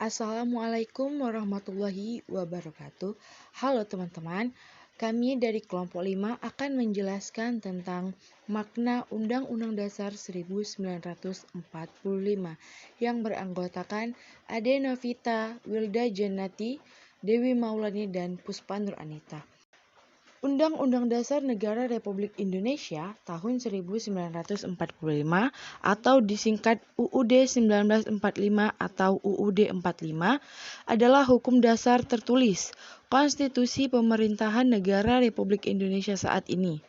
Assalamualaikum warahmatullahi wabarakatuh. Halo teman-teman, kami dari kelompok 5 akan menjelaskan tentang makna Undang-Undang Dasar 1945 yang beranggotakan Ade Novita, Wilda Jannati, Dewi Maulani, dan Puspa Nur Anita. Undang-Undang Dasar Negara Republik Indonesia tahun 1945 atau disingkat UUD 1945 atau UUD 45 adalah hukum dasar tertulis Konstitusi Pemerintahan Negara Republik Indonesia saat ini.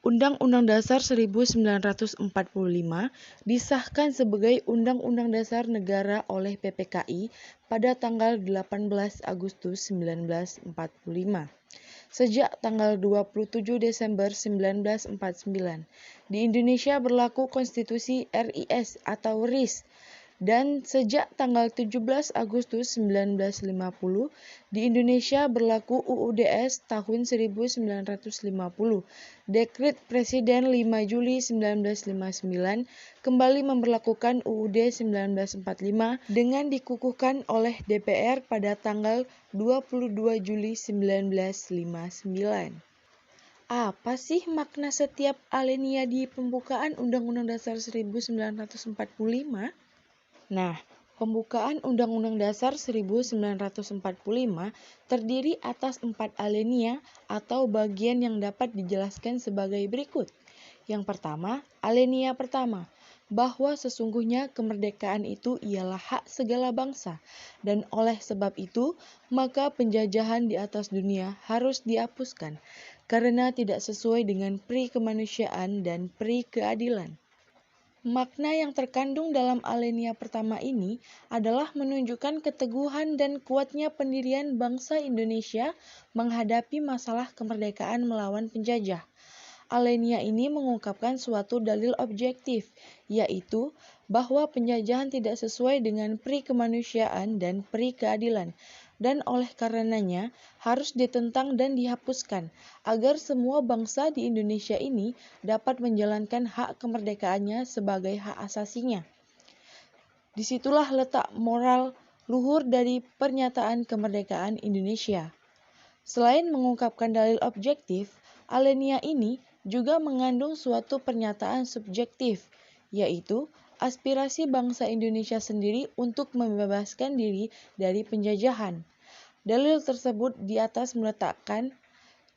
Undang-Undang Dasar 1945 disahkan sebagai Undang-Undang Dasar Negara oleh PPKI pada tanggal 18 Agustus 1945. Sejak tanggal 27 Desember 1949, di Indonesia berlaku Konstitusi RIS atau RIS, dan sejak tanggal 17 Agustus 1950, di Indonesia berlaku UUDS tahun 1950. Dekret Presiden 5 Juli 1959 kembali memberlakukan UUD 1945 dengan dikukuhkan oleh DPR pada tanggal 22 Juli 1959. Apa sih makna setiap alinea di pembukaan Undang-Undang Dasar 1945? Nah, pembukaan Undang-Undang Dasar 1945 terdiri atas 4 alinea atau bagian yang dapat dijelaskan sebagai berikut. Yang pertama, alinea pertama, bahwa sesungguhnya kemerdekaan itu ialah hak segala bangsa, dan oleh sebab itu, maka penjajahan di atas dunia harus dihapuskan, karena tidak sesuai dengan pri kemanusiaan dan pri keadilan. Makna yang terkandung dalam alinea pertama ini adalah menunjukkan keteguhan dan kuatnya pendirian bangsa Indonesia menghadapi masalah kemerdekaan melawan penjajah. Alinea ini mengungkapkan suatu dalil objektif, yaitu bahwa penjajahan tidak sesuai dengan pri kemanusiaan dan pri keadilan, dan oleh karenanya harus ditentang dan dihapuskan, agar semua bangsa di Indonesia ini dapat menjalankan hak kemerdekaannya sebagai hak asasinya. Disitulah letak moral luhur dari pernyataan kemerdekaan Indonesia. Selain mengungkapkan dalil objektif, alinea ini juga mengandung suatu pernyataan subjektif, yaitu aspirasi bangsa Indonesia sendiri untuk membebaskan diri dari penjajahan. Dalil tersebut di atas meletakkan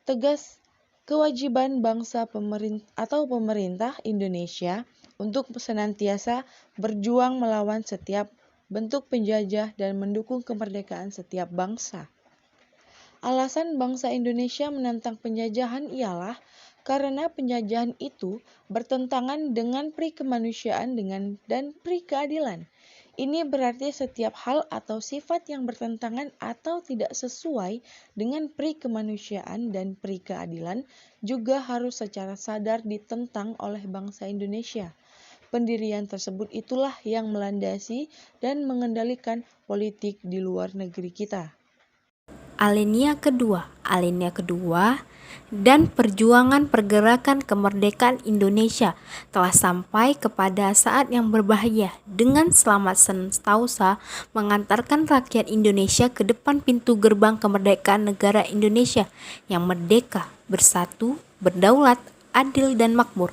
tegas kewajiban bangsa pemerintah Indonesia untuk senantiasa berjuang melawan setiap bentuk penjajah dan mendukung kemerdekaan setiap bangsa. Alasan bangsa Indonesia menentang penjajahan ialah karena penjajahan itu bertentangan dengan pri kemanusiaan dan pri keadilan. Ini berarti setiap hal atau sifat yang bertentangan atau tidak sesuai dengan pri kemanusiaan dan pri keadilan juga harus secara sadar ditentang oleh bangsa Indonesia. Pendirian tersebut itulah yang melandasi dan mengendalikan politik di luar negeri kita. Alinea kedua dan perjuangan pergerakan kemerdekaan Indonesia telah sampai kepada saat yang berbahaya dengan selamat sentosa mengantarkan rakyat Indonesia ke depan pintu gerbang kemerdekaan negara Indonesia yang merdeka, bersatu, berdaulat, adil dan makmur.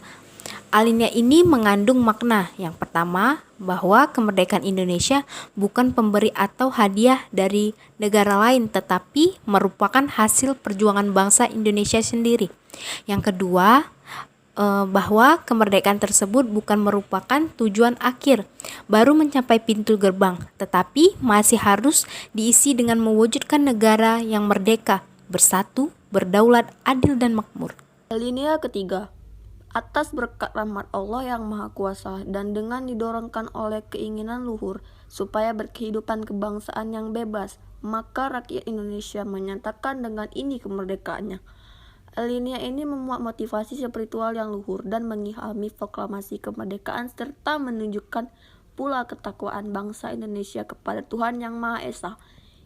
Alinea ini mengandung makna yang pertama, bahwa kemerdekaan Indonesia bukan pemberi atau hadiah dari negara lain, tetapi merupakan hasil perjuangan bangsa Indonesia sendiri. Yang kedua, bahwa kemerdekaan tersebut bukan merupakan tujuan akhir, baru mencapai pintu gerbang, tetapi masih harus diisi dengan mewujudkan negara yang merdeka, bersatu, berdaulat, adil dan makmur. Alinea ketiga, atas berkat rahmat Allah yang Maha Kuasa dan dengan didorongkan oleh keinginan luhur supaya berkehidupan kebangsaan yang bebas, maka rakyat Indonesia menyatakan dengan ini kemerdekaannya. Alinea ini memuat motivasi spiritual yang luhur dan mengilhami proklamasi kemerdekaan serta menunjukkan pula ketakwaan bangsa Indonesia kepada Tuhan Yang Maha Esa.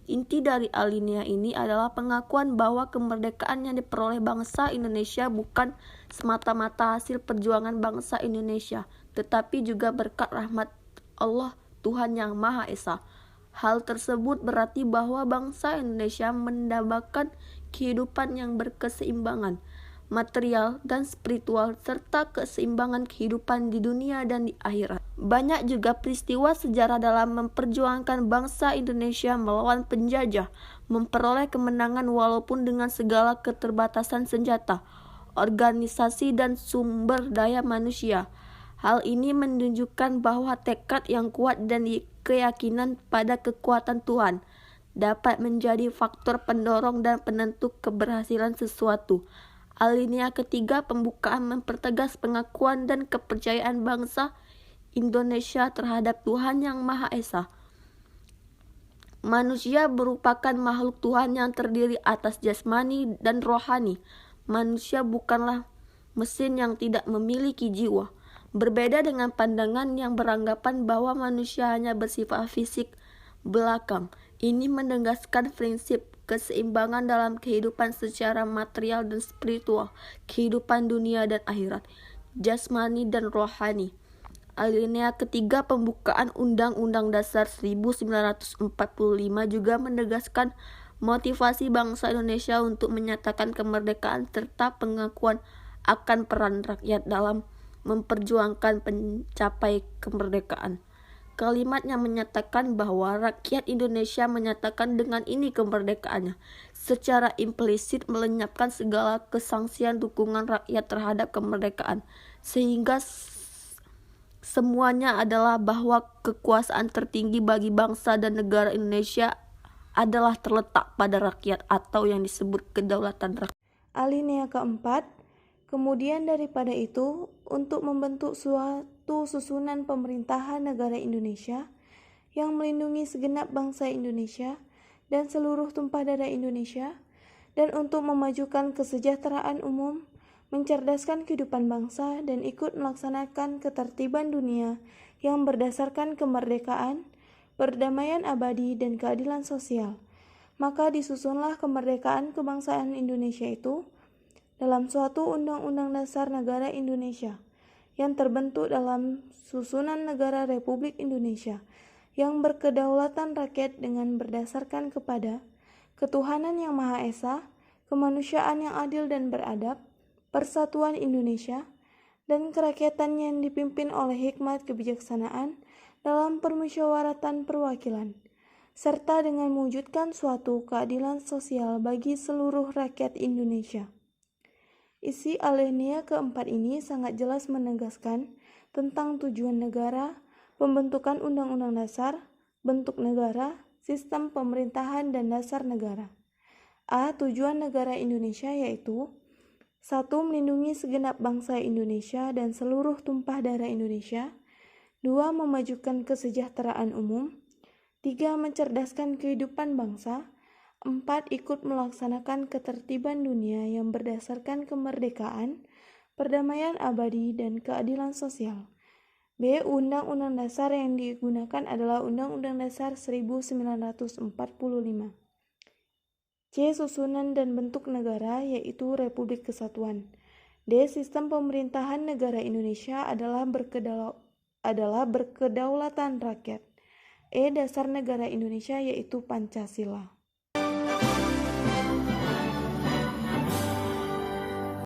Inti dari alinea ini adalah pengakuan bahwa kemerdekaan yang diperoleh bangsa Indonesia bukan semata-mata hasil perjuangan bangsa Indonesia, tetapi juga berkat rahmat Allah Tuhan Yang Maha Esa. Hal tersebut berarti bahwa bangsa Indonesia mendambakan kehidupan yang berkeseimbangan, material dan spiritual, serta keseimbangan kehidupan di dunia dan di akhirat. Banyak juga peristiwa sejarah dalam memperjuangkan bangsa Indonesia melawan penjajah, memperoleh kemenangan walaupun dengan segala keterbatasan senjata, organisasi dan sumber daya manusia. Hal ini menunjukkan bahwa tekad yang kuat dan keyakinan pada kekuatan Tuhan dapat menjadi faktor pendorong dan penentu keberhasilan sesuatu. Alinea ketiga pembukaan mempertegas pengakuan dan kepercayaan bangsa Indonesia terhadap Tuhan Yang Maha Esa. Manusia merupakan makhluk Tuhan yang terdiri atas jasmani dan rohani. Manusia bukanlah mesin yang tidak memiliki jiwa. Berbeda dengan pandangan yang beranggapan bahwa manusia hanya bersifat fisik belakang. Ini menegaskan prinsip keseimbangan dalam kehidupan secara material dan spiritual, kehidupan dunia dan akhirat, jasmani dan rohani. Alinea ketiga pembukaan Undang-Undang Dasar 1945 juga menegaskan motivasi bangsa Indonesia untuk menyatakan kemerdekaan serta pengakuan akan peran rakyat dalam memperjuangkan pencapai kemerdekaan. Kalimat yang menyatakan bahwa rakyat Indonesia menyatakan dengan ini kemerdekaannya, secara implisit melenyapkan segala kesangsian dukungan rakyat terhadap kemerdekaan, sehingga semuanya adalah bahwa kekuasaan tertinggi bagi bangsa dan negara Indonesia adalah terletak pada rakyat atau yang disebut kedaulatan rakyat. Alinea keempat, kemudian daripada itu, untuk membentuk suatu susunan pemerintahan negara Indonesia yang melindungi segenap bangsa Indonesia dan seluruh tumpah darah Indonesia, dan untuk memajukan kesejahteraan umum, mencerdaskan kehidupan bangsa, dan ikut melaksanakan ketertiban dunia yang berdasarkan kemerdekaan, perdamaian abadi, dan keadilan sosial. Maka disusunlah kemerdekaan kebangsaan Indonesia itu dalam suatu Undang-Undang Dasar Negara Indonesia yang terbentuk dalam susunan negara Republik Indonesia yang berkedaulatan rakyat dengan berdasarkan kepada ketuhanan yang Maha Esa, kemanusiaan yang adil dan beradab, persatuan Indonesia, dan kerakyatan yang dipimpin oleh hikmat kebijaksanaan dalam permusyawaratan perwakilan, serta dengan mewujudkan suatu keadilan sosial bagi seluruh rakyat Indonesia. Isi alinea keempat ini sangat jelas menegaskan tentang tujuan negara, pembentukan undang-undang dasar, bentuk negara, sistem pemerintahan dan dasar negara. A. Tujuan negara Indonesia yaitu 1. Melindungi segenap bangsa Indonesia dan seluruh tumpah darah Indonesia. 2. Memajukan kesejahteraan umum. 3. Mencerdaskan kehidupan bangsa. 4. Ikut melaksanakan ketertiban dunia yang berdasarkan kemerdekaan, perdamaian abadi, dan keadilan sosial. B. Undang-Undang Dasar yang digunakan adalah Undang-Undang Dasar 1945. C. Susunan dan bentuk negara yaitu Republik Kesatuan. D. Sistem pemerintahan negara Indonesia adalah berkedaulatan rakyat. E. Dasar negara Indonesia yaitu Pancasila.